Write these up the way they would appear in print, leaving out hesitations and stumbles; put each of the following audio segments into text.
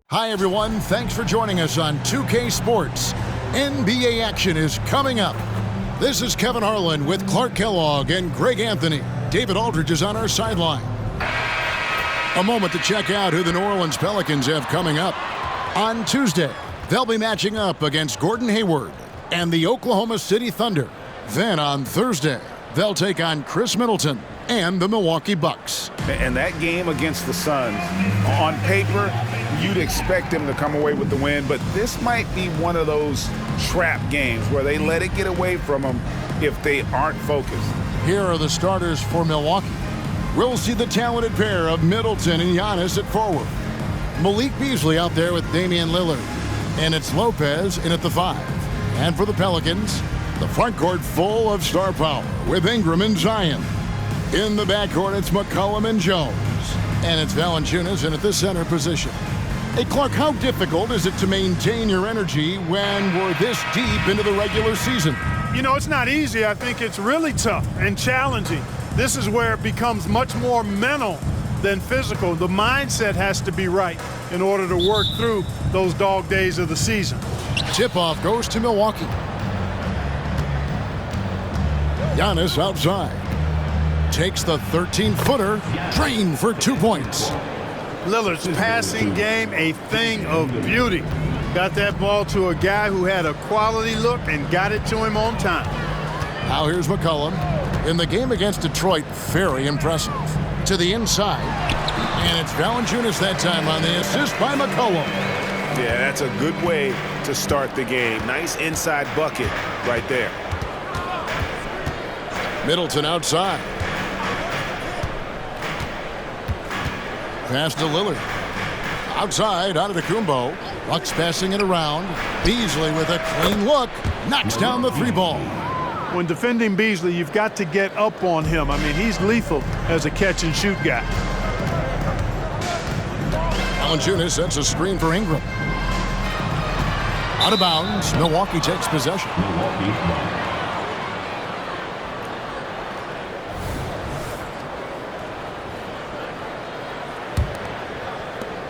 Hi, everyone. Thanks for joining us on 2K Sports. NBA action is coming up. This is Kevin Harlan with Clark Kellogg and Greg Anthony. David Aldridge is on our sideline. A moment to check out who the New Orleans Pelicans have coming up. On Tuesday, they'll be matching up against Gordon Hayward and the Oklahoma City Thunder. Then on Thursday, they'll take on Chris Middleton and the Milwaukee Bucks. And that game against the Suns, on paper, you'd expect them to come away with the win, but this might be one of those trap games where they let it get away from them if they aren't focused. Here are the starters for Milwaukee. We'll see the talented pair of Middleton and Giannis at forward. Malik Beasley out there with Damian Lillard. And it's Lopez in at the 5. And for the Pelicans, the front court full of star power with Ingram and Zion. In the backcourt, it's McCollum and Jones. And it's Valanciunas in at the center position. Hey, Clark, how difficult is it to maintain your energy when we're this deep into the regular season? You know, it's not easy. I think it's really tough and challenging. This is where it becomes much more mental than physical. The mindset has to be right in order to work through those dog days of the season. Tip-off goes to Milwaukee. Giannis outside. Takes the 13-footer, drained for 2 points. Lillard's passing game, a thing of beauty. Got that ball to a guy who had a quality look and got it to him on time. Now here's McCollum. In the game against Detroit, very impressive. To the inside. And it's Valanciunas that time on the assist by McCollum. Yeah, that's a good way to start the game. Nice inside bucket right there. Middleton outside. Pass to Lillard. Outside, out of Antetokounmpo. Bucks passing it around. Beasley with a clean look. Knocks down the 3-ball. When defending Beasley, you've got to get up on him. I mean, he's lethal as a catch-and-shoot guy. Valanciunas sets a screen for Ingram. Out of bounds. Milwaukee takes possession.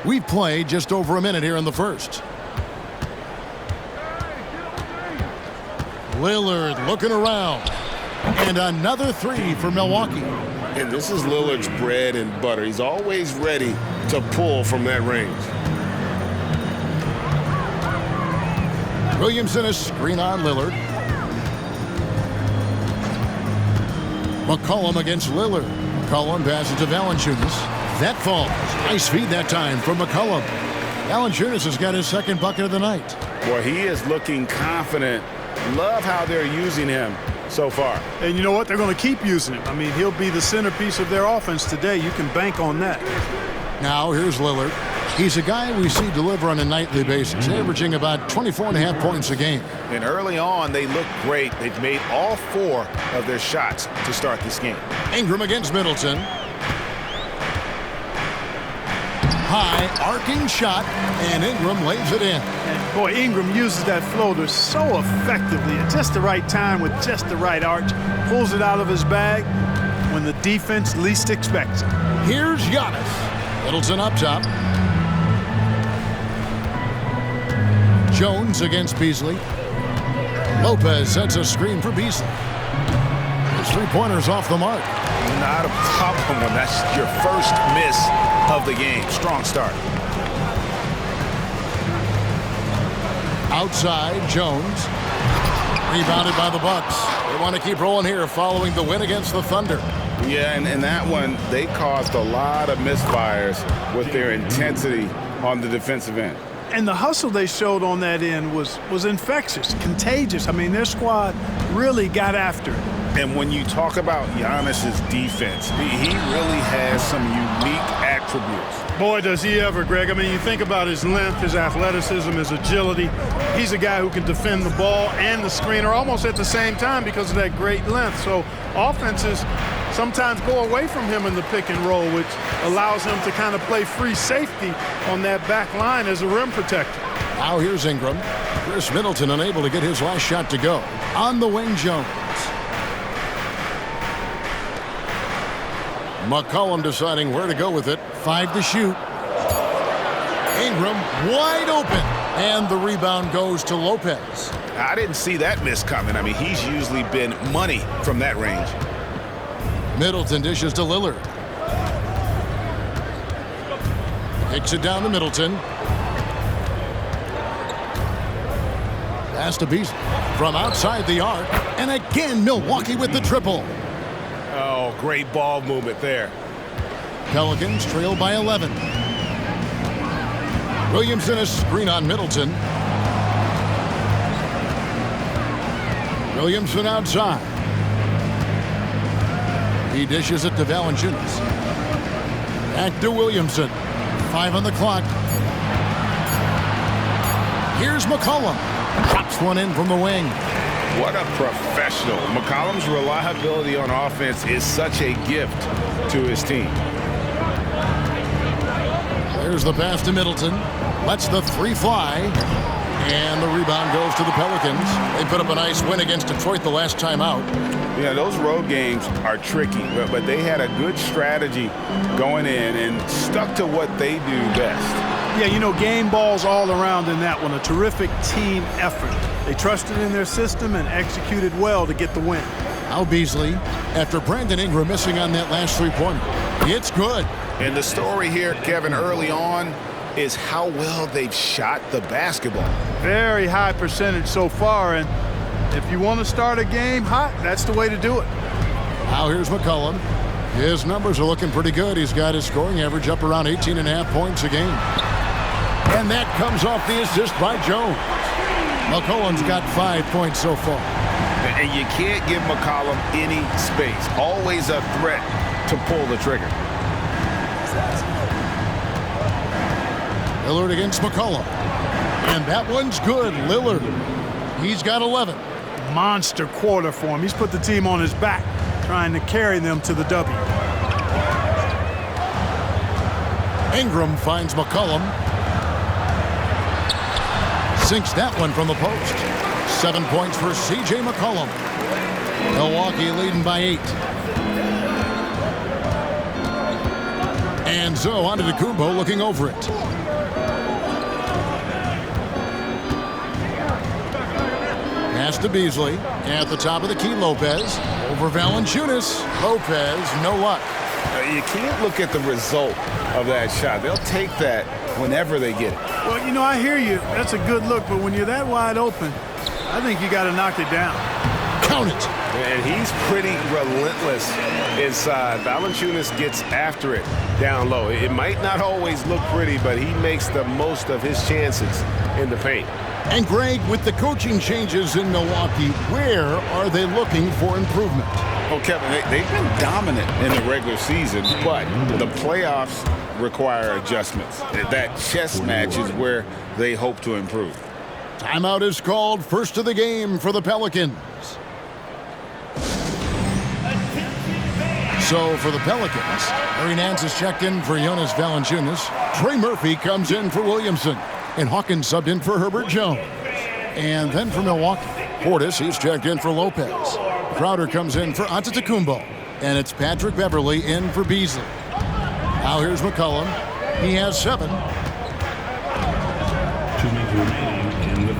We've played just over a minute here in the first. Lillard looking around. And another 3 for Milwaukee. And this is Lillard's bread and butter. He's always ready to pull from that range. Williamson a screen on Lillard. McCollum against Lillard. McCollum passes to Valanciunas. That falls. Nice feed that time from McCollum. Valanciunas has got his second bucket of the night. Boy, he is looking confident. Love how they're using him so far. And you know what? They're going to keep using him. I mean, he'll be the centerpiece of their offense today. You can bank on that. Now here's Lillard. He's a guy we see deliver on a nightly basis, averaging about 24.5 points a game. And early on, they look great. They've made all 4 of their shots to start this game. Ingram against Middleton. High arcing shot, and Ingram lays it in. And boy, Ingram uses that floater so effectively at just the right time with just the right arch. Pulls it out of his bag when the defense least expects it. Here's Giannis. Middleton up top. Jones against Beasley. Lopez sets a screen for Beasley. His 3-pointer's off the mark. Not a problem when that's your first miss of the game. Strong start. Outside, Jones. Rebounded by the Bucks. They want to keep rolling here following the win against the Thunder. Yeah, and that one, they caused a lot of misfires with their intensity on the defensive end. And the hustle they showed on that end was infectious, contagious. I mean, their squad really got after it. And when you talk about Giannis's defense, he really has some unique attributes. Boy, does he ever, Greg. I mean, you think about his length, his athleticism, his agility. He's a guy who can defend the ball and the screener almost at the same time because of that great length. So offenses sometimes go away from him in the pick and roll, which allows him to kind of play free safety on that back line as a rim protector. Now here's Ingram. Chris Middleton unable to get his last shot to go. On the wing, Jones. McCollum deciding where to go with it. 5 to shoot. Ingram wide open. And the rebound goes to Lopez. I didn't see that miss coming. I mean, he's usually been money from that range. Middleton dishes to Lillard. Kicks it down to Middleton. Pass to Beasley from outside the arc. And again, Milwaukee with the triple. Oh, great ball movement there. Pelicans trail by 11. Williamson a screen on Middleton. Williamson outside. He dishes it to Valanciunas. Back to Williamson. 5 on the clock. Here's McCollum. Drops one in from the wing. What a professional. McCollum's reliability on offense is such a gift to his team. There's the pass to Middleton. Lets the 3 fly. And the rebound goes to the Pelicans. They put up a nice win against Detroit the last time out. Yeah, those road games are tricky, but they had a good strategy going in and stuck to what they do best. Yeah, you know, game balls all around in that one. A terrific team effort. They trusted in their system and executed well to get the win. Now Beasley, after Brandon Ingram missing on that last 3-pointer. It's good. And the story here, Kevin, early on is how well they've shot the basketball. Very high percentage so far, and if you want to start a game hot, that's the way to do it. Now here's McCollum. His numbers are looking pretty good. He's got his scoring average up around 18.5 points a game. And that comes off the assist by Jones. McCollum's got 5 points so far. And you can't give McCollum any space. Always a threat to pull the trigger. Lillard against McCollum. And that one's good. Lillard. He's got 11. Monster quarter for him. He's put the team on his back, trying to carry them to the W. Ingram finds McCollum. Sinks that one from the post. 7 points for C.J. McCollum. Milwaukee leading by 8. And so on to Antetokounmpo looking over it. Pass to Beasley. At the top of the key, Lopez. Over Valanciunas. Lopez, no luck. You can't look at the result of that shot. They'll take that whenever they get it. Well, you know, I hear you. That's a good look, but when you're that wide open, I think you got to knock it down. Count it. And he's pretty relentless inside. Valanciunas gets after it down low. It might not always look pretty, but he makes the most of his chances in the paint. And Greg, with the coaching changes in Milwaukee, where are they looking for improvement? Well, Kevin, they've been dominant in the regular season, but the playoffs require adjustments. That chess match is where they hope to improve. Timeout is called. First of the game for the Pelicans. So for the Pelicans, Larry Nance is checked in for Jonas Valanciunas. Trey Murphy comes in for Williamson. And Hawkins subbed in for Herbert Jones. And then for Milwaukee, Portis, he's checked in for Lopez. Crowder comes in for Antetokounmpo. And it's Patrick Beverley in for Beasley. Now here's McCollum. He has 7.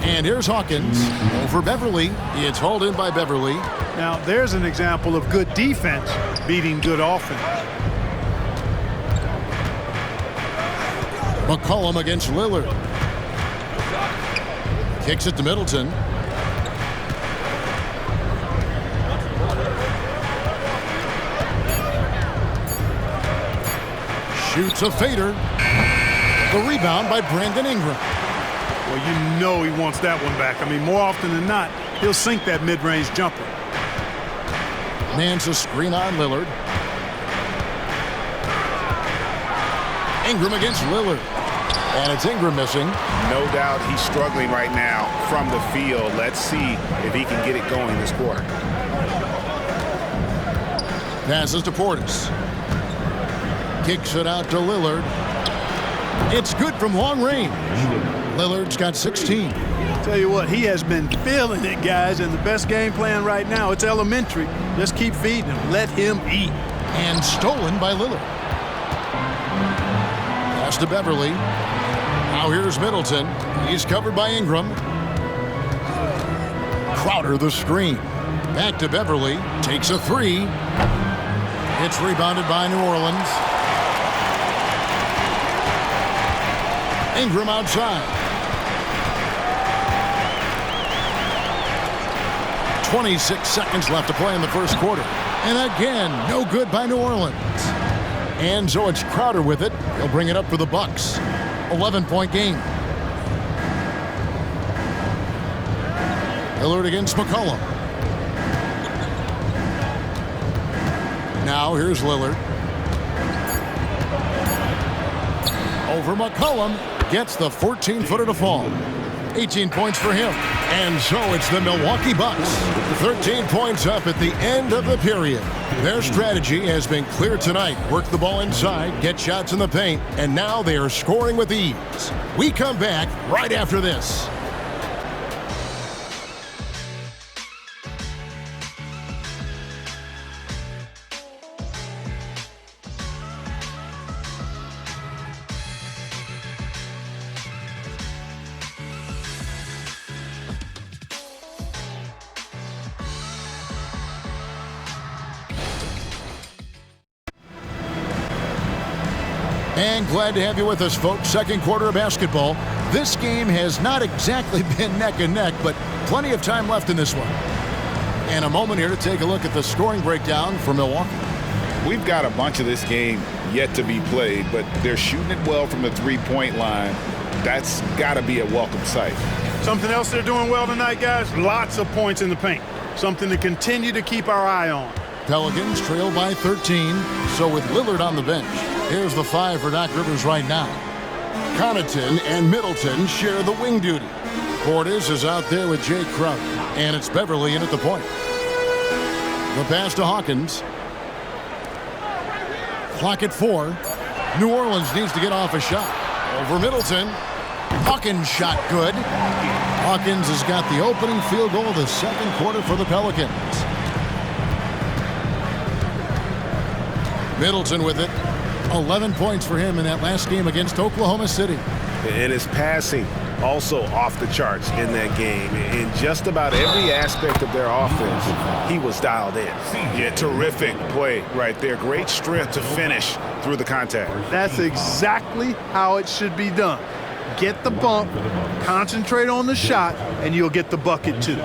And here's Hawkins over Beverley. It's hauled in by Beverley. Now, there's an example of good defense beating good offense. McCollum against Lillard. Kicks it to Middleton. Shoots a fader. The rebound by Brandon Ingram. Well, you know he wants that one back. I mean, more often than not, he'll sink that mid-range jumper. Nance a screen on Lillard. Ingram against Lillard. And it's Ingram missing. No doubt he's struggling right now from the field. Let's see if he can get it going this quarter. Passes to Portis. Kicks it out to Lillard. It's good from long range. Lillard's got 16. Tell you what, he has been feeling it, guys, and the best game plan right now, it's elementary. Just keep feeding him. Let him eat. And stolen by Lillard. Pass to Beverly. Now here's Middleton. He's covered by Ingram. Crowder the screen. Back to Beverly. Takes a three. It's rebounded by New Orleans. Ingram outside. 26 seconds left to play in the first quarter. And again, no good by New Orleans. And so it's Crowder with it. He'll bring it up for the Bucks. 11-point game. Lillard against McCollum. Now here's Lillard. Over McCollum. Gets the 14-footer to fall. 18 points for him. And so it's the Milwaukee Bucks. 13 points up at the end of the period. Their strategy has been clear tonight. Work the ball inside, get shots in the paint, and now they are scoring with ease. We come back right after this. And glad to have you with us, folks. Second quarter of basketball. This game has not exactly been neck and neck, but plenty of time left in this one. And a moment here to take a look at the scoring breakdown for Milwaukee. We've got a bunch of this game yet to be played, but they're shooting it well from the three-point line. That's got to be a welcome sight. Something else they're doing well tonight, guys, lots of points in the paint. Something to continue to keep our eye on. Pelicans trail by 13, so with Lillard on the bench, here's the 5 for Doc Rivers right now. Connaughton and Middleton share the wing duty. Portis is out there with Jay Crowder, and it's Beverly in at the point. The pass to Hawkins. Clock at 4. New Orleans needs to get off a shot. Over Middleton. Hawkins shot good. Hawkins has got the opening field goal of the second quarter for the Pelicans. Middleton with it. 11 points for him in that last game against Oklahoma City. And his passing also off the charts in that game. In just about every aspect of their offense, he was dialed in. Yeah, terrific play right there. Great strength to finish through the contact. That's exactly how it should be done. Get the bump, concentrate on the shot, and you'll get the bucket too.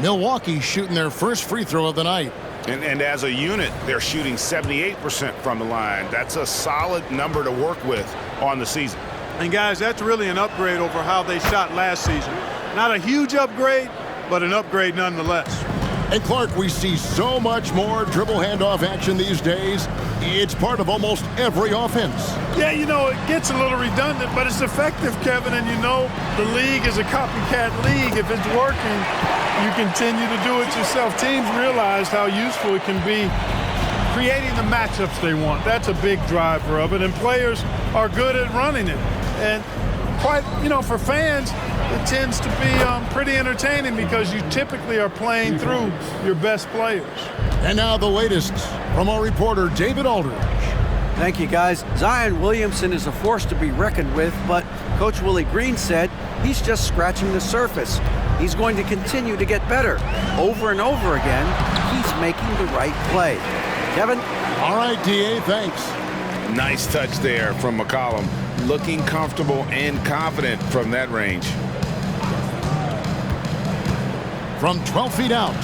Milwaukee shooting their first free throw of the night. And as a unit, they're shooting 78% from the line. That's a solid number to work with on the season. And guys, that's really an upgrade over how they shot last season. Not a huge upgrade, but an upgrade nonetheless. And Clark, we see so much more dribble handoff action these days. It's part of almost every offense. Yeah, you know, it gets a little redundant, but it's effective, Kevin. And you know, the league is a copycat league. If it's working, you continue to do it yourself. Teams realize how useful it can be creating the matchups they want. That's a big driver of it, and players are good at running it. And quite, you know, for fans, it tends to be pretty entertaining because you typically are playing through your best players. And now the latest from our reporter, David Aldridge. Thank you, guys. Zion Williamson is a force to be reckoned with, but Coach Willie Green said he's just scratching the surface. He's going to continue to get better. Over and over again, he's making the right play. Kevin? All right, D.A., thanks. Nice touch there from McCollum. Looking comfortable and confident from that range. From 12 feet out,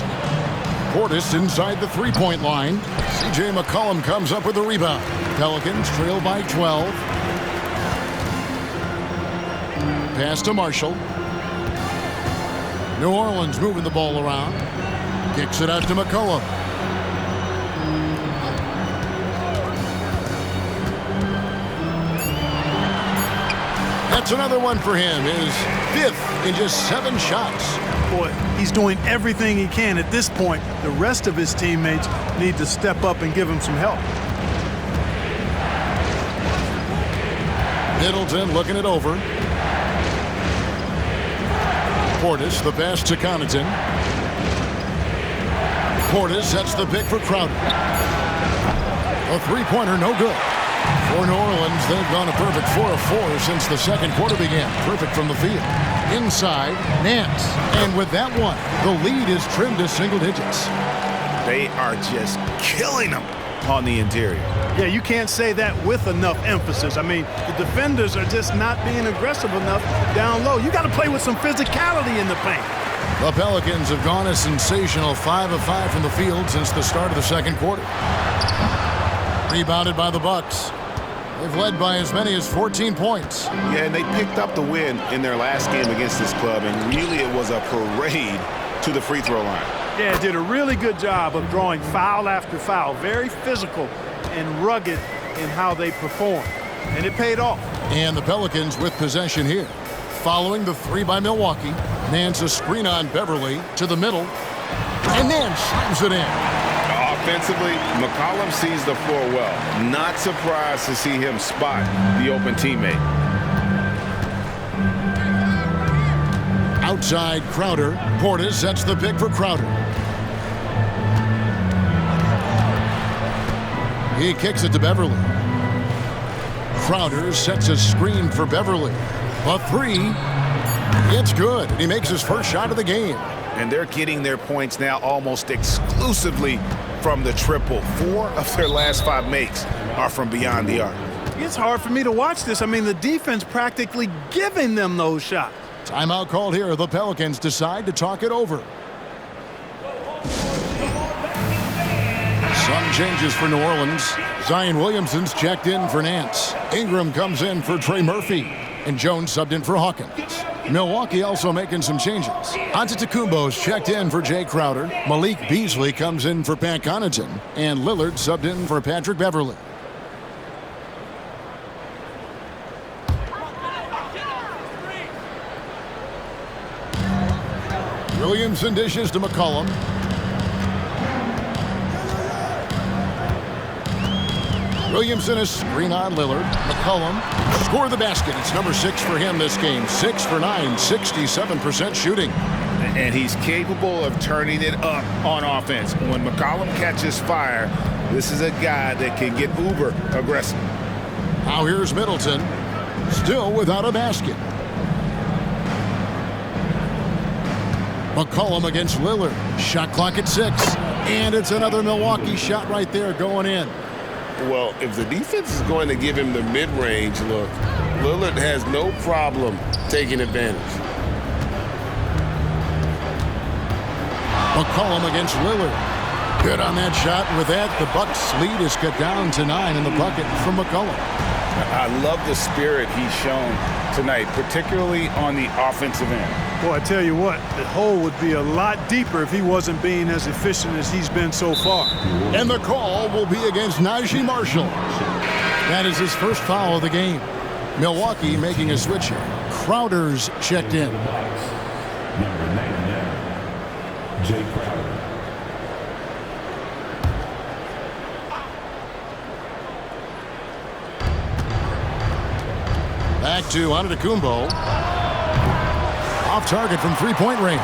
Portis inside the three-point line. C.J. McCollum comes up with the rebound. Pelicans trail by 12. Pass to Marshall. New Orleans moving the ball around. Kicks it out to McCollum. That's another one for him. His fifth in just 7 shots. Boy, He's doing everything he can. At this point, the rest of his teammates need to step up and give him some help. Middleton looking it over. Portis, the pass to Connaughton. Portis sets the pick for Crowder. A three-pointer, no good. For New Orleans, they've gone a perfect 4 of 4 since the second quarter began. Perfect from the field. Inside, Nance. And with that one, the lead is trimmed to single digits. They are just killing them on the interior. Yeah, you can't say that with enough emphasis. I mean, the defenders are just not being aggressive enough down low. You got to play with some physicality in the paint. The Pelicans have gone a sensational 5 of 5 from the field since the start of the second quarter. Rebounded by the Bucks. They've led by as many as 14 points. Yeah, and they picked up the win in their last game against this club, and really it was a parade to the free throw line. Yeah, did a really good job of drawing foul after foul. Very physical and rugged in how they perform. And it paid off. And the Pelicans with possession here. Following the three by Milwaukee. Nance a screen on Beverly to the middle. And Nance slams it in. Offensively, McCollum sees the floor well. Not surprised to see him spot the open teammate. Outside Crowder. Portis sets the pick for Crowder. He kicks it to Beverly. Crowder sets a screen for Beverly. A three. It's good. He makes his first shot of the game. And they're getting their points now almost exclusively from the triple. 4 of their last 5 makes are from beyond the arc. It's hard for me to watch this. I mean, the defense practically giving them those shots. Timeout called here. The Pelicans decide to talk it over. Some changes for New Orleans. Zion Williamson's checked in for Nance. Ingram comes in for Trey Murphy. And Jones subbed in for Hawkins. Milwaukee also making some changes. Antetokounmpo's checked in for Jay Crowder. Malik Beasley comes in for Pat Connaughton. And Lillard subbed in for Patrick Beverly. Williamson dishes to McCollum. Williamson is screen on Lillard. McCollum score the basket. It's number 6 for him this game. 6 for 9, 67% shooting. And he's capable of turning it up on offense. When McCollum catches fire, this is a guy that can get uber aggressive. Now here's Middleton, still without a basket. McCollum against Lillard. Shot clock at 6. And it's another Milwaukee shot right there going in. Well, if the defense is going to give him the mid-range look, Lillard has no problem taking advantage. McCollum against Lillard. Good on that shot. With that, the Bucks lead is cut down to 9 in the bucket from McCollum. I love the spirit he's shown tonight, particularly on the offensive end. Boy, I tell you what, the hole would be a lot deeper if he wasn't being as efficient as he's been so far. And the call will be against Najee Marshall. That is his first foul of the game. Milwaukee making a switch here. Crowder's checked in. Number 99, Jay Crowder. Back to Antetokounmpo. Off target from three-point range.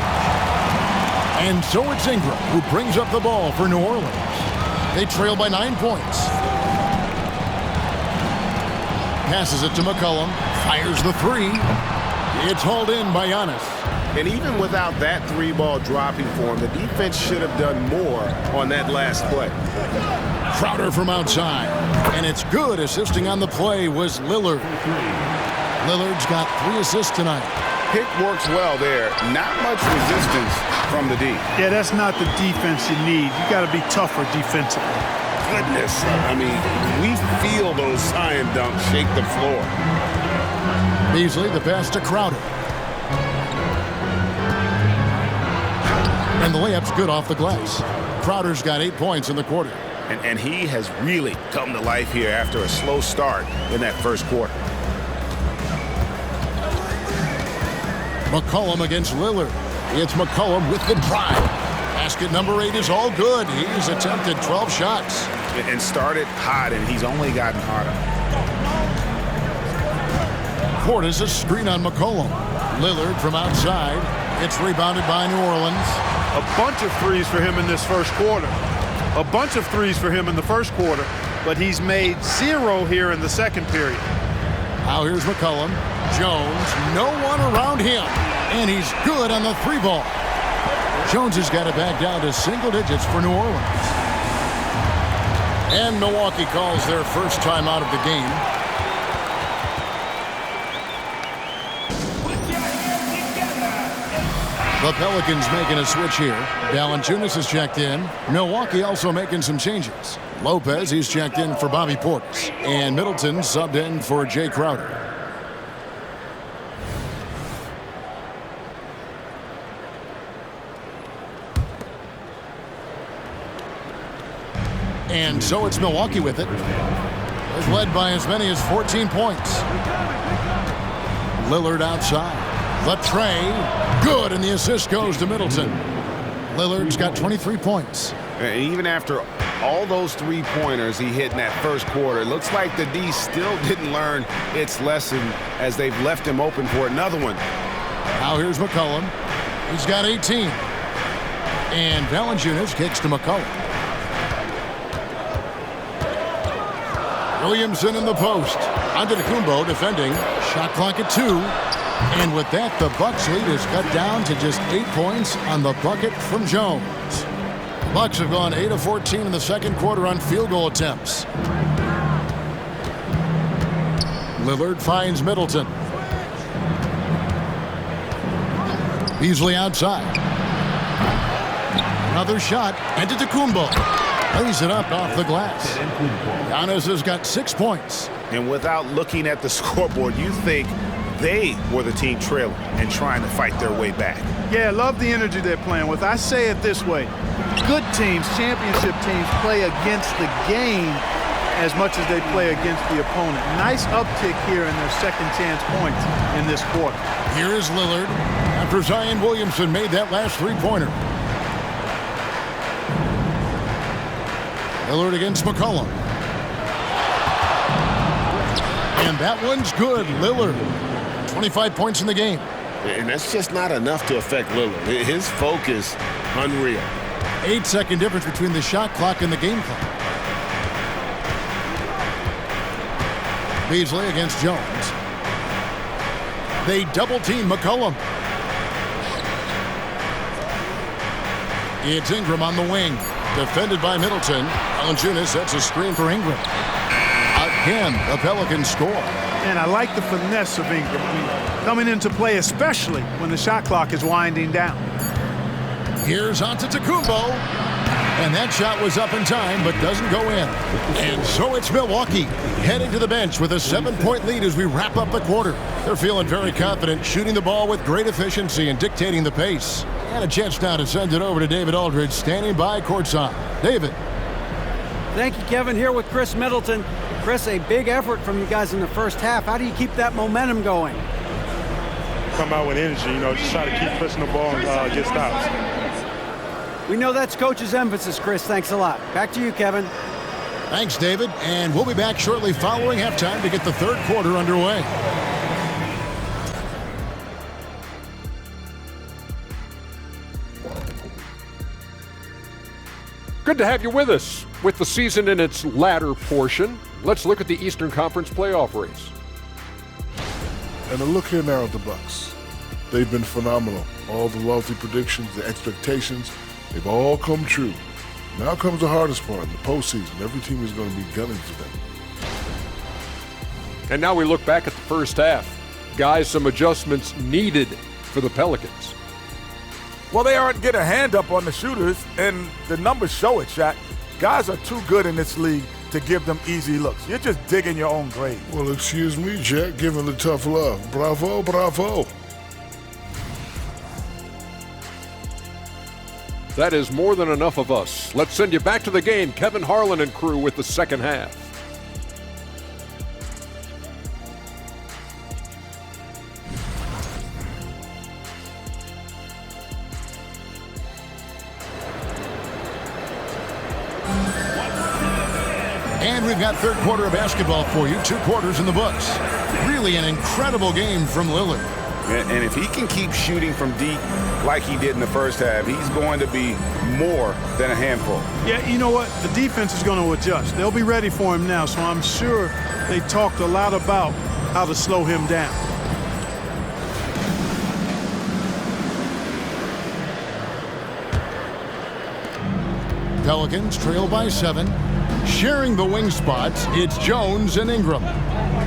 And so it's Ingram who brings up the ball for New Orleans. They trail by 9 points. Passes it to McCollum. Fires the three. It's hauled in by Giannis. And even without that 3-ball dropping for him, the defense should have done more on that last play. Crowder from outside. And it's good. Assisting on the play was Lillard. Lillard's got 3 assists tonight. Pick works well there. Not much resistance from the D. Yeah, that's not the defense you need. You got to be tougher defensively. Goodness, I mean, we feel those Zion dunks shake the floor. Beasley, the pass to Crowder. And the layup's good off the glass. Crowder's got 8 points in the quarter. And he has really come to life here after a slow start in that first quarter. McCollum against Lillard. It's McCollum with the drive. Basket number 8 is all good. He's attempted 12 shots. And started hot, and he's only gotten hotter. Portis a screen on McCollum. Lillard from outside. It's rebounded by New Orleans. A bunch of threes for him in this first quarter. A bunch of threes for him in the first quarter, but he's made 0 here in the second period. Now here's McCollum. Jones, no one around him. And he's good on the 3-ball. Jones has got it back down to single digits for New Orleans. And Milwaukee calls their first time out of the game. The Pelicans making a switch here. Valanciunas is checked in. Milwaukee also making some changes. Lopez, he's checked in for Bobby Portis. And Middleton subbed in for Jay Crowder. And so it's Milwaukee with it. It's led by as many as 14 points. Lillard outside. The tray, good, and the assist goes to Middleton. Lillard's got 23 points. And even after all those three-pointers he hit in that first quarter, it looks like the D still didn't learn its lesson as they've left him open for another one. Now here's McCollum. He's got 18. And Valanciunas kicks to McCollum. Williamson in the post. Antetokounmpo defending. Shot clock at 2. And with that, the Bucks lead is cut down to just 8 points on the bucket from Jones. The Bucks have gone 8 of 14 in the second quarter on field goal attempts. Lillard finds Middleton. Beasley outside. Another shot. Antetokounmpo lays it up off the glass. Giannis has got 6 points. And without looking at the scoreboard, you think they were the team trailing and trying to fight their way back. Yeah, I love the energy they're playing with. I say it this way. Good teams, championship teams, play against the game as much as they play against the opponent. Nice uptick here in their second chance points in this quarter. Here is Lillard after Zion Williamson made that last 3-pointer. Lillard against McCollum. And that one's good. Lillard, 25 points in the game. And that's just not enough to affect Lillard. His focus, unreal. 8-second difference between the shot clock and the game clock. Beasley against Jones. They double-team McCollum. It's Ingram on the wing. Defended by Middleton. Valanciunas sets a screen for Ingram. Again, the Pelicans score. And I like the finesse of Ingram. I mean, coming into play, especially when the shot clock is winding down. Here's Antetokounmpo. And that shot was up in time, but doesn't go in. And so it's Milwaukee heading to the bench with a 7-point lead as we wrap up the quarter. They're feeling very confident, shooting the ball with great efficiency and dictating the pace. And a chance now to send it over to David Aldridge, standing by courtside. David. Thank you, Kevin. Here with Chris Middleton. Chris, a big effort from you guys in the first half. How do you keep that momentum going? Come out with energy, just try to keep pushing the ball and get stops. We know that's Coach's emphasis, Chris. Thanks a lot. Back to you, Kevin. Thanks, David. And we'll be back shortly following halftime to get the third quarter underway. Good to have you with us. With the season in its latter portion, let's look at the Eastern Conference playoff race. And a look here now at the Bucks. They've been phenomenal. All the lofty predictions, the expectations, they've all come true. Now comes the hardest part, the postseason. Every team is going to be gunning for them. And now we look back at the first half. Guys, some adjustments needed for the Pelicans. Well, they aren't getting a hand up on the shooters, and the numbers show it, Shaq. Guys are too good in this league to give them easy looks. You're just digging your own grave. Well, excuse me, Jack, giving the tough love. Bravo, bravo. That is more than enough of us. Let's send you back to the game. Kevin Harlan and crew with the second half. we've got third quarter of basketball for you. 2 quarters in the books. Really an incredible game from Lillard. And if he can keep shooting from deep like he did in the first half, he's going to be more than a handful. Yeah, you know what? The defense is going to adjust. They'll be ready for him now, so I'm sure they talked a lot about how to slow him down. Pelicans trail by 7. Sharing the wing spots, it's Jones and Ingram.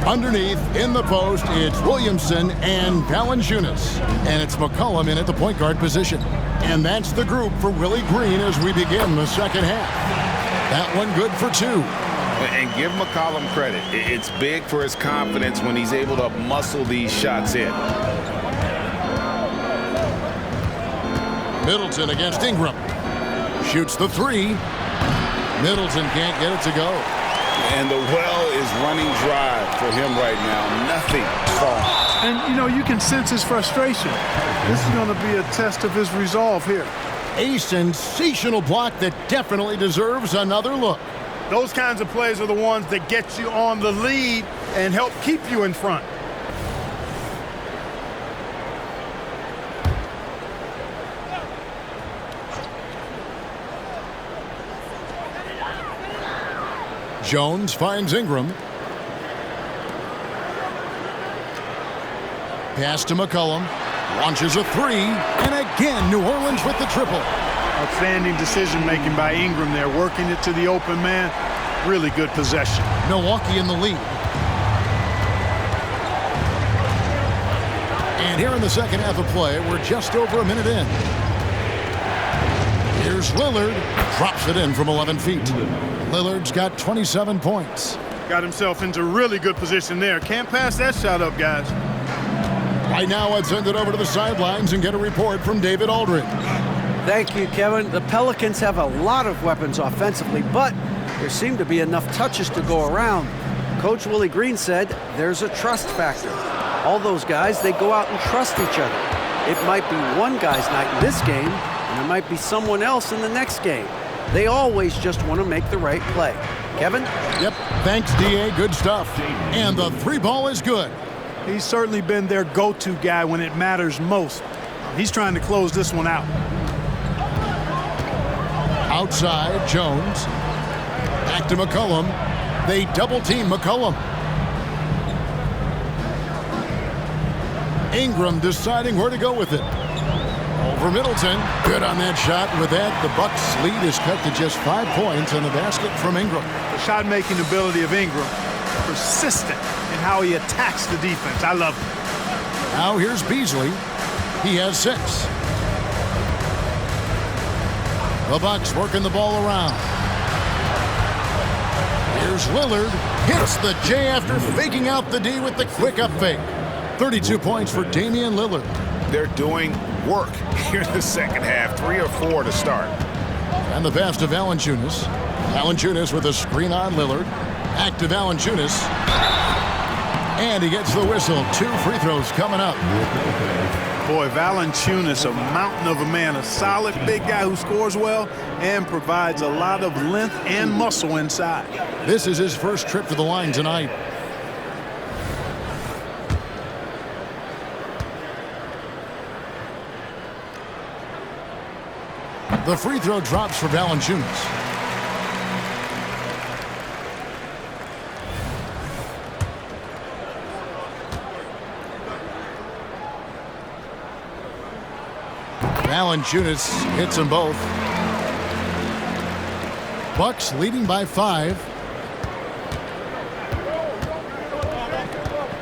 Underneath, in the post, it's Williamson and Valanciunas. And it's McCollum in at the point guard position. And that's the group for Willie Green as we begin the second half. That one good for 2. And give McCollum credit. It's big for his confidence when he's able to muscle these shots in. Middleton against Ingram. Shoots the 3. Middleton can't get it to go. And the well is running dry for him right now. Nothing falling. And, you know, you can sense his frustration. This is going to be a test of his resolve here. A sensational block that definitely deserves another look. Those kinds of plays are the ones that get you on the lead and help keep you in front. Jones finds Ingram. Pass to McCollum. Launches a 3. And again, New Orleans with the triple. Outstanding decision-making by Ingram there, working it to the open man. Really good possession. Milwaukee in the lead. And here in the second half of play, we're just over a minute in. Here's Lillard. Drops it in from 11 feet. Lillard's got 27 points. Got himself into really good position there. Can't pass that shot up, guys. Right now, let's send it over to the sidelines and get a report from David Aldridge. Thank you, Kevin. The Pelicans have a lot of weapons offensively, but there seem to be enough touches to go around. Coach Willie Green said there's a trust factor. All those guys, they go out and trust each other. It might be one guy's night in this game, and it might be someone else in the next game. They always just want to make the right play. Kevin? Yep. Thanks, D.A. Good stuff. And the 3 ball is good. He's certainly been their go-to guy when it matters most. He's trying to close this one out. Outside, Jones. Back to McCollum. They double-team McCollum. Ingram deciding where to go with it. Over Middleton. Good on that shot. With that, the Bucks' lead is cut to just 5 points on the basket from Ingram. The shot-making ability of Ingram. Persistent in how he attacks the defense. I love it. Now here's Beasley. He has 6. The Bucks working the ball around. Here's Lillard. Hits the J after faking out the D with the quick up fake. 32 points for Damian Lillard. They're doing work here in the second half. 3 or 4 to start. And the pass to Valanciunas. Valanciunas with a screen on Lillard. Back to Valanciunas. And he gets the whistle. 2 free throws coming up. Boy, Valanciunas, a mountain of a man, a solid big guy who scores well and provides a lot of length and muscle inside. This is his first trip to the line tonight. The free throw drops for Valanciunas. Valanciunas hits them both. Bucks leading by 5.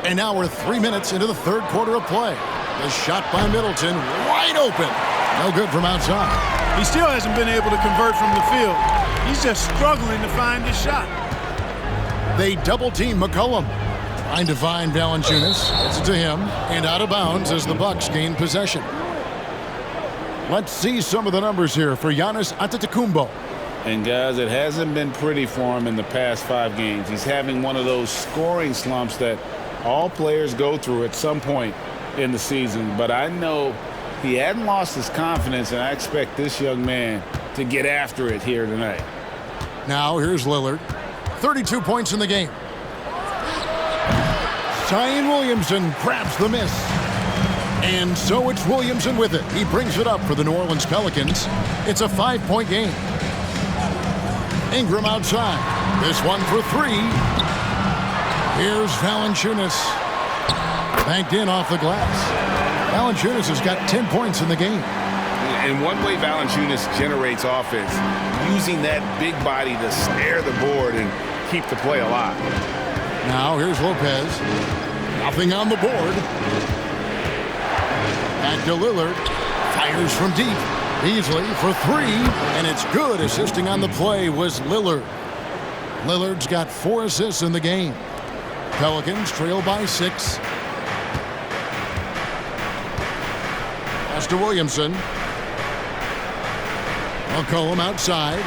And now we're 3 minutes into the third quarter of play. The shot by Middleton, wide open. No good from outside. He still hasn't been able to convert from the field. He's just struggling to find his shot. They double-team McCollum. Trying to find Valanciunas. Gets it to him. And out of bounds as the Bucks gain possession. Let's see some of the numbers here for Giannis Antetokounmpo. And guys, it hasn't been pretty for him in the past 5 games. He's having one of those scoring slumps that all players go through at some point in the season. But I know he hadn't lost his confidence, and I expect this young man to get after it here tonight. Now here's Lillard. 32 points in the game. Zion Williamson grabs the miss. And so it's Williamson with it. He brings it up for the New Orleans Pelicans. It's a 5-point game. Ingram outside. This one for 3. Here's Valanciunas. Banked in off the glass. Valanciunas has got 10 points in the game. And one way Valanciunas generates offense, using that big body to snare the board and keep the play alive. Now here's Lopez. Nothing on the board. Back to Lillard. Fires from deep. Beasley for 3, and it's good. Assisting on the play was Lillard. Lillard's got 4 assists in the game. Pelicans trail by 6. Pass to Williamson. McCollum outside.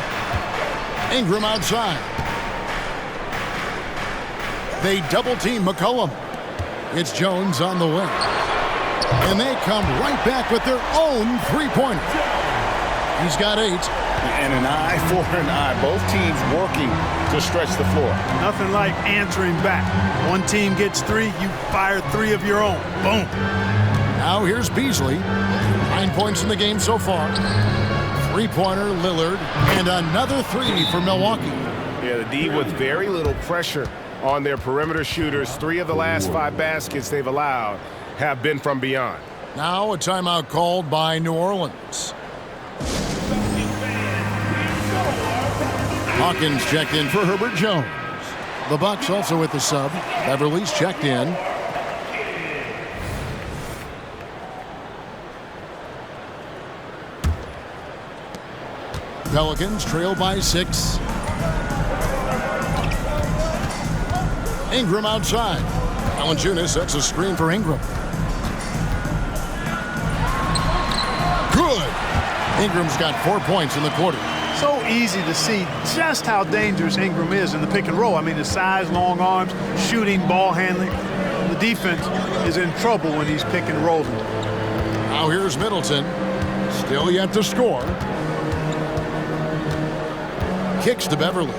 Ingram outside. They double-team McCollum. It's Jones on the wing. And they come right back with their own three-pointer. He's got 8. And an eye for an eye. Both teams working to stretch the floor. Nothing like answering back. One team gets 3, you fire 3 of your own. Boom. Now here's Beasley. 9 points in the game so far. Three-pointer, Lillard, and another 3 for Milwaukee. Yeah, the D with very little pressure on their perimeter shooters. 3 of the last 5 baskets they've allowed have been from beyond. Now a timeout called by New Orleans. Hawkins checked in for Herbert Jones. The Bucks also with the sub. Beverly's checked in. Pelicans trail by 6. Ingram outside. Valanciunas sets a screen for Ingram. Good. Ingram's got 4 points in the quarter. So easy to see just how dangerous Ingram is in the pick and roll. I mean, his size, long arms, shooting, ball handling. The defense is in trouble when he's pick and rolling. Now here's Middleton. Still yet to score. Kicks to Beverly.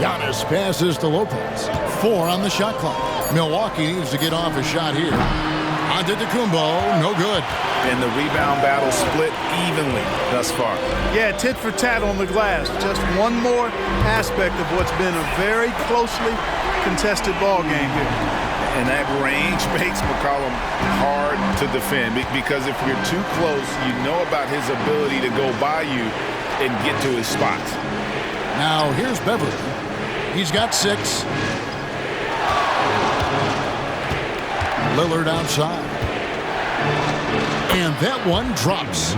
Giannis passes to Lopez. 4 on the shot clock. Milwaukee needs to get off a shot here. Antetokounmpo, no good. And the rebound battle split evenly thus far. Yeah, tit for tat on the glass. Just one more aspect of what's been a very closely contested ball game here. And that range makes McCollum hard to defend because if you're too close, you know about his ability to go by you and get to his spots. Now here's Beverly. He's got 6. Lillard outside. And that one drops.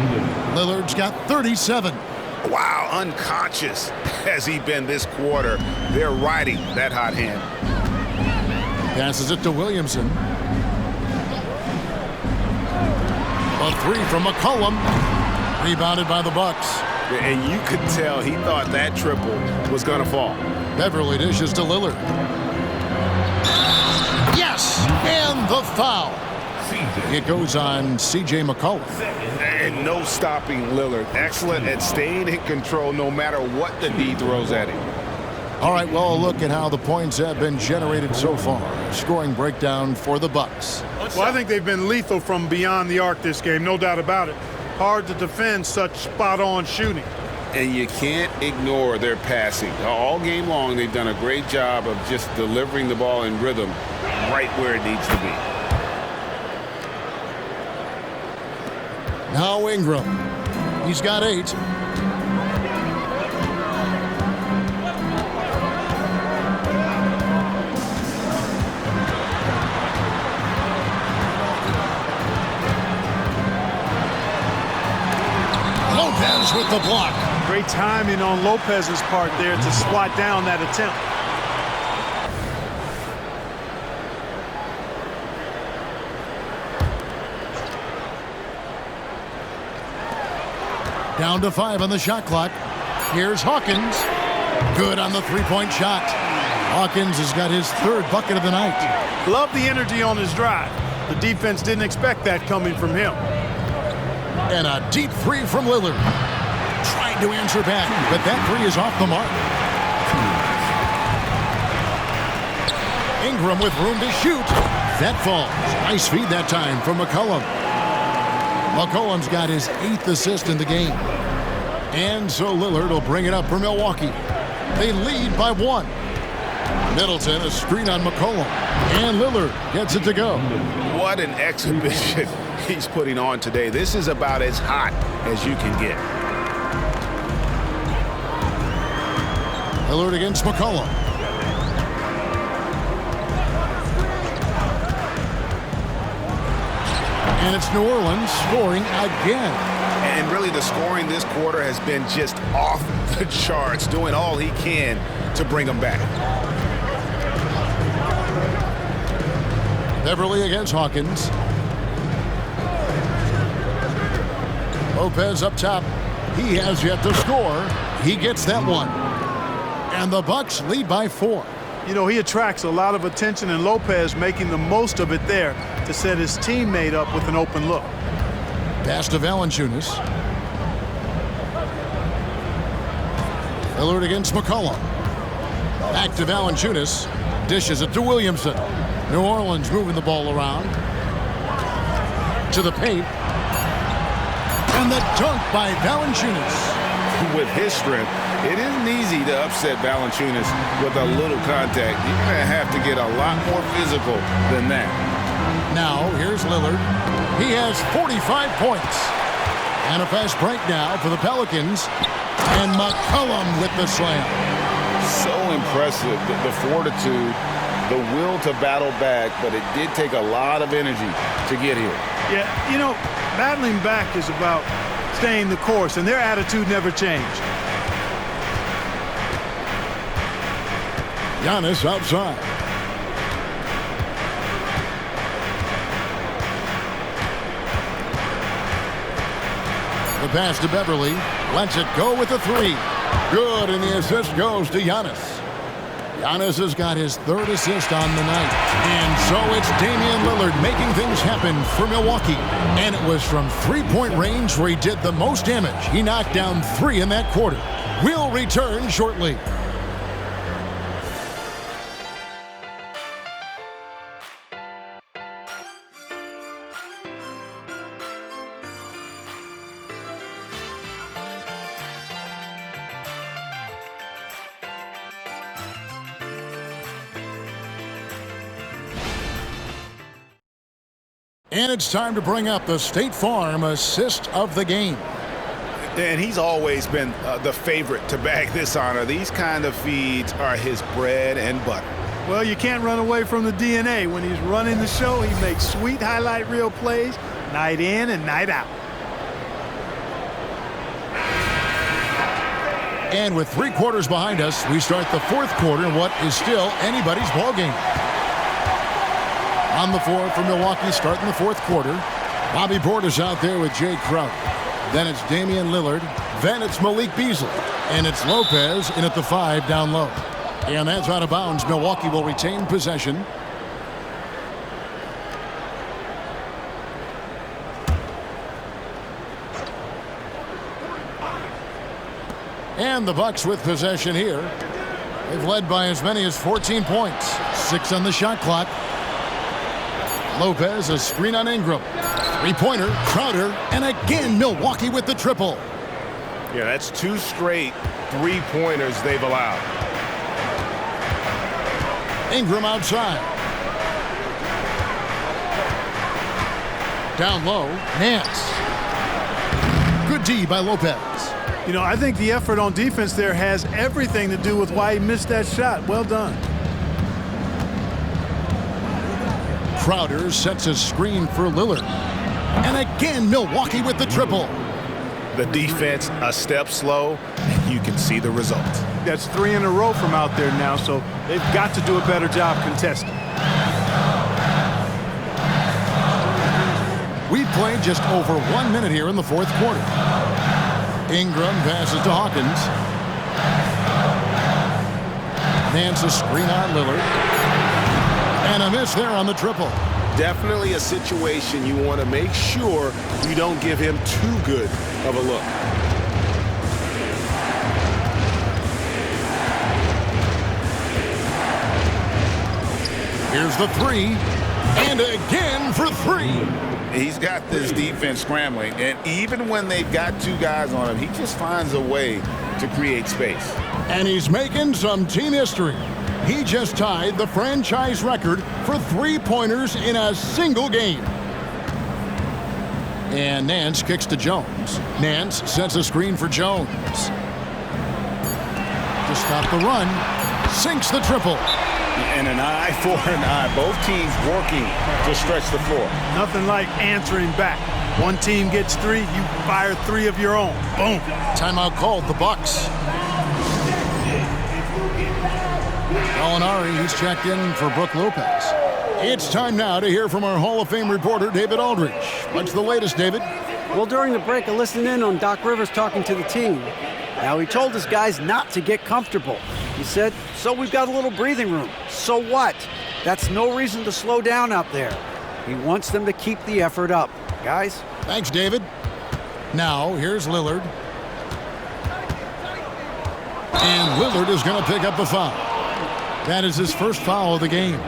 Lillard's got 37. Wow, unconscious has he been this quarter. They're riding that hot hand. Passes it to Williamson. A 3 from McCollum. Rebounded by the Bucks. And you could tell he thought that triple was going to fall. Beverly dishes to Lillard. Yes! And the foul. It goes on C.J. McCollum. And no stopping Lillard. Excellent at staying in control no matter what the D throws at him. All right, well, a look at how the points have been generated so far. Scoring breakdown for the Bucks. Well, I think they've been lethal from beyond the arc this game, no doubt about it. Hard to defend such spot-on shooting. And you can't ignore their passing. All game long, they've done a great job of just delivering the ball in rhythm right where it needs to be. Now Ingram. He's got 8. Lopez with the block. Great timing on Lopez's part there to swat down that attempt. Down to 5 on the shot clock. Here's Hawkins. Good on the three-point shot. Hawkins has got his 3rd bucket of the night. Love the energy on his drive. The defense didn't expect that coming from him. And a deep 3 from Lillard. Trying to answer back, but that 3 is off the mark. Ingram with room to shoot. That falls. Nice feed that time from McCollum. McCollum's got his 8th assist in the game. And so Lillard will bring it up for Milwaukee. They lead by 1. Middleton, a screen on McCollum. And Lillard gets it to go. What an exhibition he's putting on today. This is about as hot as you can get. Lillard against McCollum. And it's New Orleans scoring again. And really the scoring this quarter has been just off the charts, doing all he can to bring them back. Beverly against Hawkins. Lopez up top. He has yet to score. He gets that one. And the Bucks lead by 4. You know, he attracts a lot of attention, and Lopez making the most of it there to set his teammate up with an open look. Pass to Valanciunas. Lillard against McCollum. Back to Valanciunas. Dishes it to Williamson. New Orleans moving the ball around. To the paint. And the dunk by Valanciunas. With his strength, it isn't easy to upset Valanciunas with a little contact. You're going to have to get a lot more physical than that. Now, here's Lillard. He has 45 points. And a fast break now for the Pelicans. And McCollum with the slam. So impressive, the fortitude, the will to battle back, but it did take a lot of energy to get here. Yeah, you know, battling back is about staying the course, and their attitude never changed. Giannis outside. The pass to Beverly. Lets it go with the 3. Good, and the assist goes to Giannis. Giannis has got his 3rd assist on the night. And so it's Damian Lillard making things happen for Milwaukee. And it was from 3-point range where he did the most damage. He knocked down 3 in that quarter. We'll return shortly. And it's time to bring up the State Farm assist of the game. And he's always been the favorite to bag this honor. These kind of feeds are his bread and butter. Well, you can't run away from the DNA. When he's running the show, he makes sweet highlight reel plays night in and night out. And with 3 quarters behind us, we start the 4th quarter in what is still anybody's ball game. On the floor for Milwaukee, starting the 4th quarter. Bobby Portis out there with Jay Crowder. Then it's Damian Lillard. Then it's Malik Beasley. And it's Lopez in at the 5 down low. And that's out of bounds. Milwaukee will retain possession. And the Bucks with possession here. They've led by as many as 14 points. 6 on the shot clock. Lopez, a screen on Ingram. 3-pointer, Crowder, and again Milwaukee with the triple. Yeah, that's 2 straight 3-pointers they've allowed. Ingram outside. Down low, Nance. Good D by Lopez. You know, I think the effort on defense there has everything to do with why he missed that shot. Well done. Crowder sets a screen for Lillard. And again, Milwaukee with the triple. The defense a step slow, and you can see the result. That's 3 in a row from out there now, so they've got to do a better job contesting. We've played just over 1 minute here in the 4th quarter. Ingram passes to Hawkins. Nance a screen on Lillard. And a miss there on the triple. Definitely a situation you want to make sure you don't give him too good of a look. Here's the three. And again for three. He's got this defense scrambling, and even when they've got two guys on him, he just finds a way to create space. And he's making some team history. He just tied the franchise record for three-pointers in a single game. And Nance kicks to Jones. Nance sets a screen for Jones. To stop the run, sinks the triple. And an eye for an eye. Both teams working to stretch the floor. Nothing like answering back. One team gets three, you fire three of your own. Boom. Timeout called, the Bucks. Gallinari, he's checked in for Brook Lopez. It's time now to hear from our Hall of Fame reporter, David Aldridge. What's the latest, David? Well, during the break, I listened in on Doc Rivers talking to the team. Now, he told his guys not to get comfortable. He said, so we've got a little breathing room. So what? That's no reason to slow down out there. He wants them to keep the effort up. Guys? Thanks, David. Now, here's Lillard. And Lillard is going to pick up the foul. That is his first foul of the game.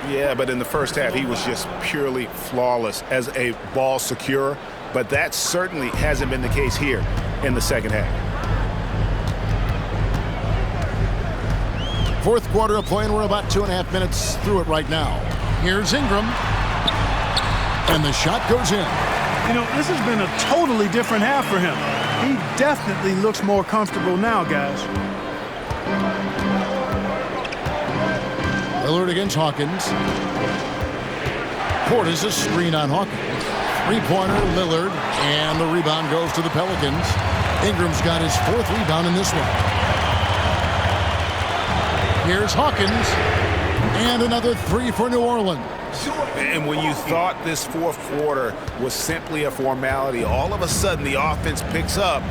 Yeah, but in the first half, he was just purely flawless as a ball secure. But that certainly hasn't been the case here in the second half. Fourth quarter of play, and we're about 2.5 minutes through it right now. Here's Ingram. And the shot goes in. You know, this has been a totally different half for him. He definitely looks more comfortable now, guys. Lillard against Hawkins. Portis a screen on Hawkins. Three-pointer, Lillard, and the rebound goes to the Pelicans. Ingram's got his fourth rebound in this one. Here's Hawkins, and another three for New Orleans. And when you thought this fourth quarter was simply a formality, all of a sudden the offense picks up,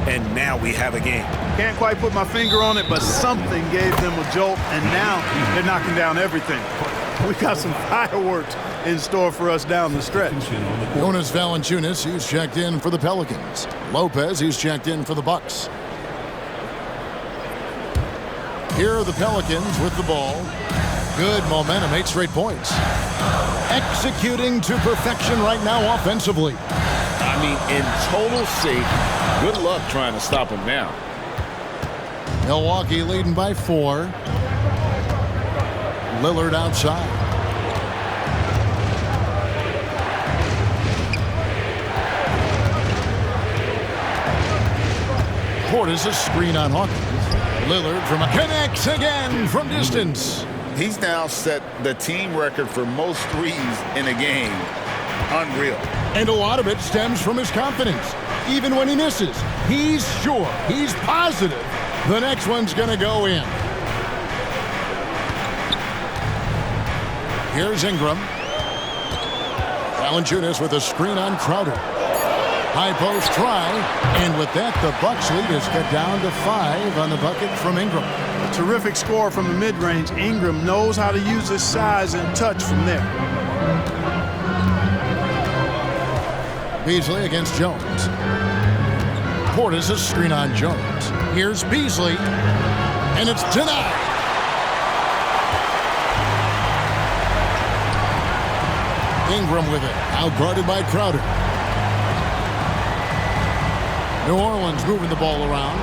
and now we have a game. Can't quite put my finger on it, but something gave them a jolt, and now they're knocking down everything. We got some fireworks in store for us down the stretch. Jonas Valanciunas, he's checked in for the Pelicans. Lopez, he's checked in for the Bucks. Here are the Pelicans with the ball. Good momentum, 8 straight points. Executing to perfection right now offensively. I mean, in total sync. Good luck trying to stop him now. Milwaukee leading by 4. Lillard outside. Portis a screen on Hawkins. Lillard from a connects again from distance. He's now set the team record for most threes in a game. Unreal. And a lot of it stems from his confidence. Even when he misses, he's sure, he's positive the next one's going to go in. Here's Ingram. Valanciunas with a screen on Crowder. High post try, and with that, the Bucks lead is cut down to 5 on the bucket from Ingram. Terrific score from the mid-range. Ingram knows how to use his size and touch from there. Beasley against Jones. Portis a screen on Jones. Here's Beasley, and it's denied. Ingram with it, out guarded by Crowder. New Orleans moving the ball around.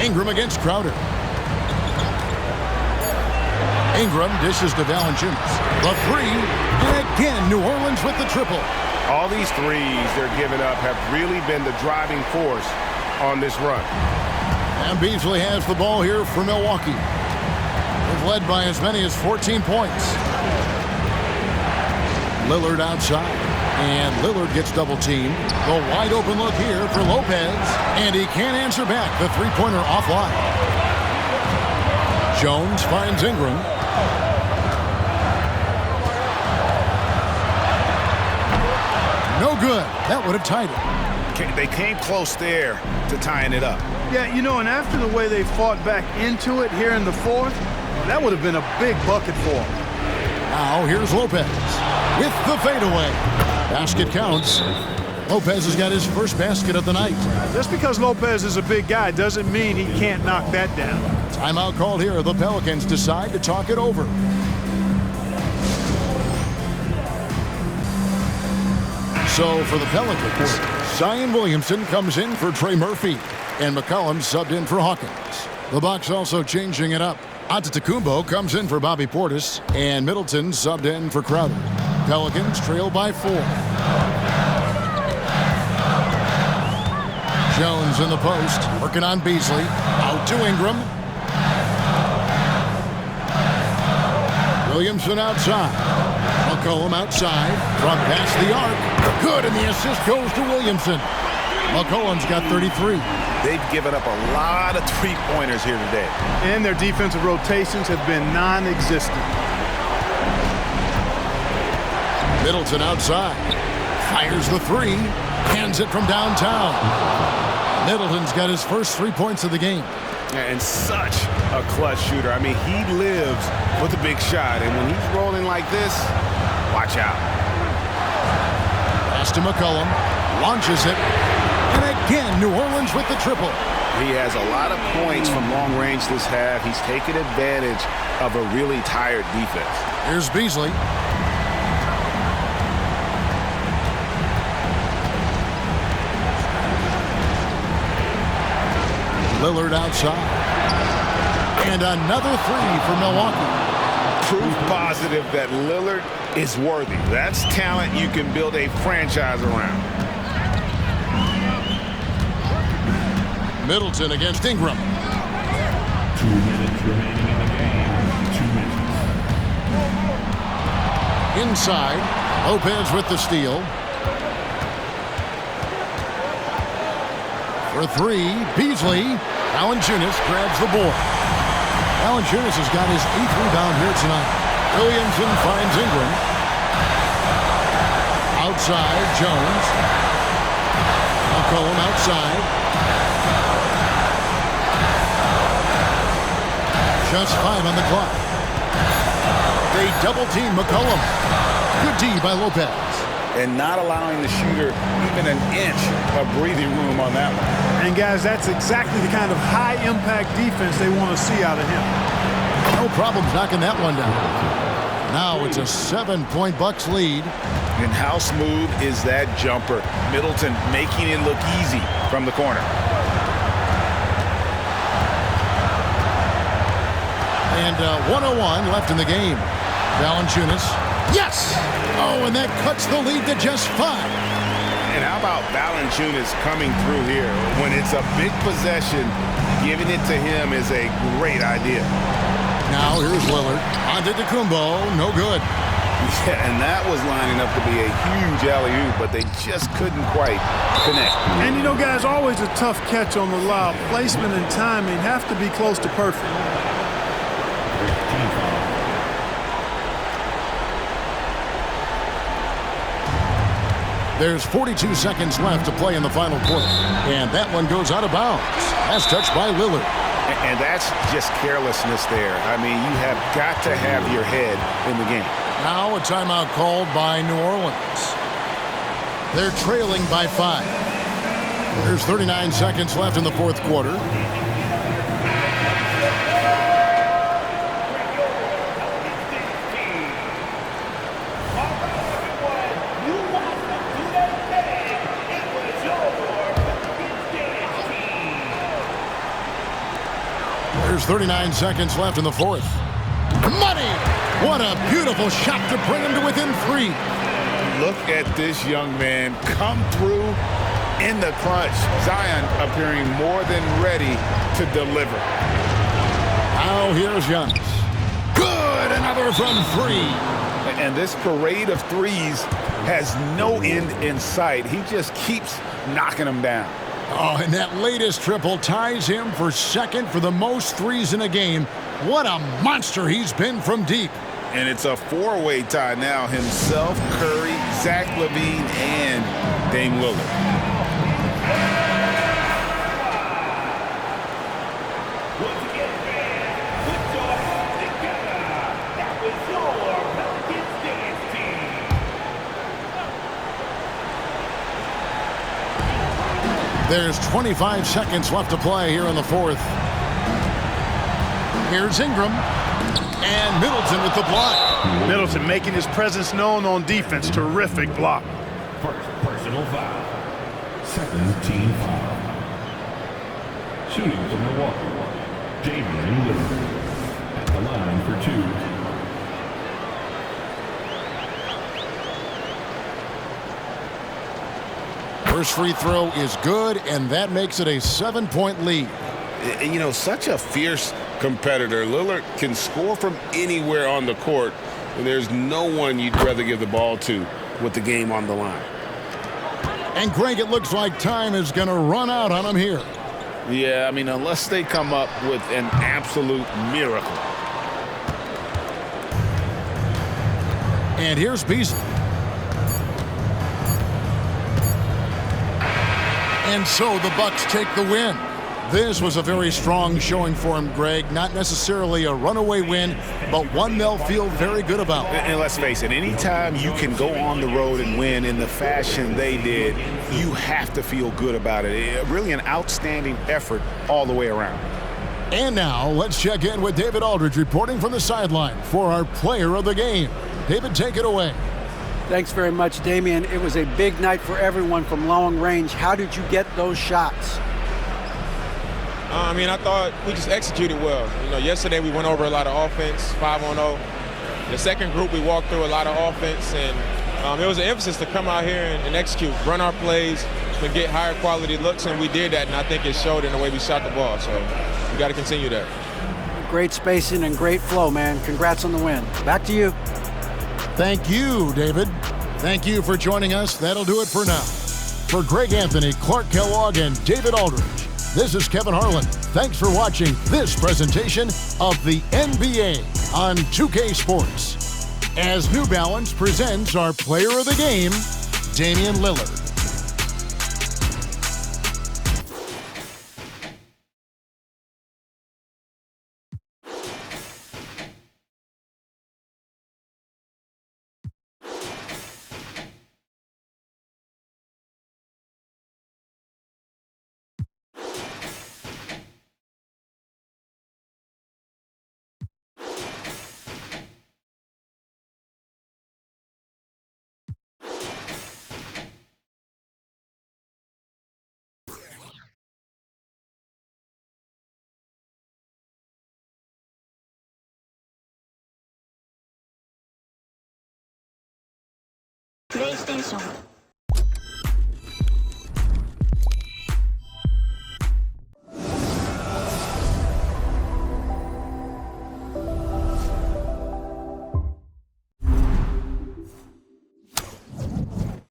Ingram against Crowder. Ingram dishes to Valanciunas. The three, and again New Orleans with the triple. All these threes they're giving up have really been the driving force on this run. And Beasley has the ball here for Milwaukee. They've led by as many as 14 points. Lillard outside. And Lillard gets double-teamed. The wide open look here for Lopez. And he can't answer back. The three-pointer offline. Jones finds Ingram. No good. That would have tied it. They came close there to tying it up. Yeah, you know, and after the way they fought back into it here in the fourth, that would have been a big bucket for them. Now here's Lopez with the fadeaway. Basket counts. Lopez has got his first basket of the night. Just because Lopez is a big guy doesn't mean he can't knock that down. Timeout called here. The Pelicans decide to talk it over. So for the Pelicans, Zion Williamson comes in for Trey Murphy, and McCollum subbed in for Hawkins. The Bucks also changing it up. Antetokounmpo comes in for Bobby Portis, and Middleton subbed in for Crowder. Pelicans trail by 4. Jones in the post, working on Beasley. Out to Ingram. Williamson outside. McCollum outside. From past the arc. Good, and the assist goes to Williamson. McCollum's got 33. They've given up a lot of three-pointers here today. And their defensive rotations have been non-existent. Middleton outside. Fires the 3. Hands it from downtown. Middleton's got his first 3 points of the game. And such a clutch shooter. I mean, he lives with a big shot. And when he's rolling like this, watch out. Pass to McCollum. Launches it. And again, New Orleans with the triple. He has a lot of points from long range this half. He's taken advantage of a really tired defense. Here's Beasley. Lillard outside. And another 3 for Milwaukee. Proof positive that Lillard is worthy. That's talent you can build a franchise around. Middleton against Ingram. 2 minutes remaining in the game. 2 minutes. Inside. Lopez with the steal. For 3, Beasley. Valanciunas grabs the board. Valanciunas has got his 8th rebound here tonight. Williamson finds Ingram. Outside, Jones. McCollum outside. Just 5 on the clock. They double-team McCollum. Good D by Lopez. And not allowing the shooter even an inch of breathing room on that one. And, guys, that's exactly the kind of high-impact defense they want to see out of him. No problems knocking that one down. Now it's a 7-point Bucks lead. And how smooth is that jumper? Middleton making it look easy from the corner. And 1:01 left in the game. Valanciunas. Yes! Oh, and that cuts the lead to just 5. And how about Valanciunas coming through here? When it's a big possession, giving it to him is a great idea. Now here's Lillard. Antetokounmpo, no good. Yeah, and that was lining up to be a huge alley-oop, but they just couldn't quite connect. And, you know, guys, always a tough catch on the lob. Placement and timing have to be close to perfect. There's 42 seconds left to play in the final quarter. And that one goes out of bounds. As touched by Lillard. And that's just carelessness there. I mean, you have got to have your head in the game. Now a timeout called by New Orleans. They're trailing by 5. There's 39 seconds left in the fourth quarter. There's 39 seconds left in the fourth. Money! What a beautiful shot to bring him to within 3. Look at this young man come through in the crunch. Zion appearing more than ready to deliver. Now here's Giannis. Good! Another from 3. And this parade of threes has no end in sight. He just keeps knocking them down. Oh, and that latest triple ties him for second for the most threes in a game. What a monster he's been from deep. And it's a 4-way tie now. Himself, Curry, Zach LaVine, and Dame Lillard. There's 25 seconds left to play here in the fourth. Here's Ingram. And Middleton with the block. Middleton making his presence known on defense. Terrific block. First personal foul. Second team foul. Shooting for Milwaukee. Damian Lillard at the line for two. First free throw is good, and that makes it a 7-point lead. You know, such a fierce competitor. Lillard can score from anywhere on the court, and there's no one you'd rather give the ball to with the game on the line. And Greg, it looks like time is going to run out on him here. Yeah, I mean, unless they come up with an absolute miracle. And here's Beasley. And so the Bucks take the win. This was a very strong showing for him, Greg. Not necessarily a runaway win, but one they'll feel very good about. And let's face it, anytime you can go on the road and win in the fashion they did, you have to feel good about it. Really an outstanding effort all the way around. And now let's check in with David Aldridge reporting from the sideline for our player of the game. David, take it away. Thanks very much, Damian. It was a big night for everyone from long range. How did you get those shots? I thought we just executed well. You know, yesterday we went over a lot of offense, 5-on-0. The second group, we walked through a lot of offense, and it was an emphasis to come out here and execute, run our plays, and get higher quality looks, and we did that, and I think it showed in the way we shot the ball. So we got to continue that. Great spacing and great flow, man. Congrats on the win. Back to you. Thank you, David. Thank you for joining us. That'll do it for now. For Greg Anthony, Clark Kellogg, and David Aldridge, this is Kevin Harlan. Thanks for watching this presentation of the NBA on 2K Sports. As New Balance presents our player of the game, Damian Lillard. PlayStation